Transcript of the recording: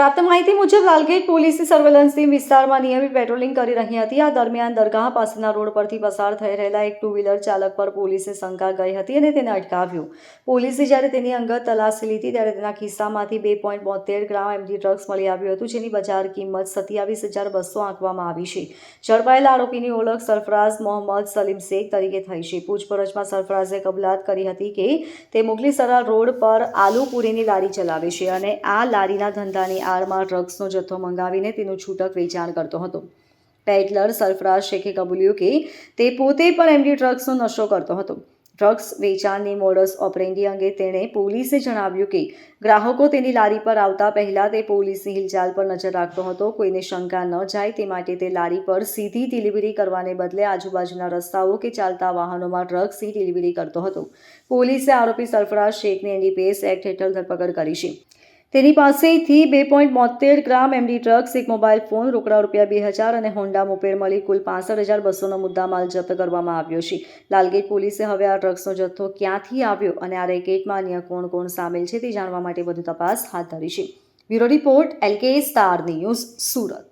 પ્રાપ્ત માહિતી મુજબ લાલગેટ પોલીસ સર્વેલન્સ ટીમ વિસ્તારમાં નિયમિત પેટ્રોલિંગ કરી રહી હતી. આ દરમિયાન દરગાહ પાસેના રોડ પરથી પસાર થઈ રહેલા એક ટુ વ્હીલર ચાલક પર પોલીસે શંકા ગઈ હતી અને તેને અટકાવ્યો. પોલીસે જ્યારે તેની અંગત તલાશી લીધી ત્યારે તેના ખિસ્સામાંથી 2.72 ગ્રામ એમડી ડ્રગ્સ મળી આવ્યું હતું, જેની બજાર કિંમત 27,200 આંકવામાં આવી છે. ઝડપાયેલા આરોપીની ઓળખ સરફરાઝ મોહમ્મદ સલીમ શેખ તરીકે થઈ છે. પૂછપરછમાં સરફરાઝે કબૂલાત કરી હતી કે તે મુગલીસરા રોડ પર આલુપુરીની લારી ચલાવે છે અને આ લારીના ધંધાની આડમાં ડ્રગ્સનો જથ્થો મંગાવીને તેનું છૂટક વેચાણ કરતો હતો. પેડલર સરફરાઝ શેખે કબૂલ્યું કે તે પોતે પણ એમડી ડ્રગ્સનો નશો કરતો હતો. ડ્રગ્સ વેચાણની મોડસ ઓપરેન્ડી અંગે તેણે પોલીસને જણાવ્યું કે ગ્રાહકો તેની લારી પર આવતા પહેલા તે પોલીસની હિલચાલ પર નજર રાખતો હતો. કોઈને શંકા ન જાય તે માટે તે લારી પર સીધી ડિલિવરી કરવાને બદલે આજુબાજુના રસ્તાઓ કે ચાલતા વાહનોમાં ડ્રગ્સની ડિલિવરી કરતો હતો. પોલીસે આરોપી સરફરાઝ શેખની એનડીપીએસ એક્ટ હેઠળ ધરપકડ કરી છે. તેની પાસેથી 2.72 ગ્રામ એમડી ડ્રગ્સ, એક મોબાઈલ ફોન, રોકડા ₹2,000 અને હોન્ડા મોપેડ મળી કુલ 65,200નો મુદ્દામાલ જપ્ત કરવામાં આવ્યો છે. લાલગેટ પોલીસે હવે આ ડ્રગ્સનો જથ્થો ક્યાંથી આવ્યો અને આ રેકેટમાં અન્ય કોણ કોણ સામેલ છે તે જાણવા માટે વધુ તપાસ હાથ ધરી છે. Bureau report LK star news, Surat.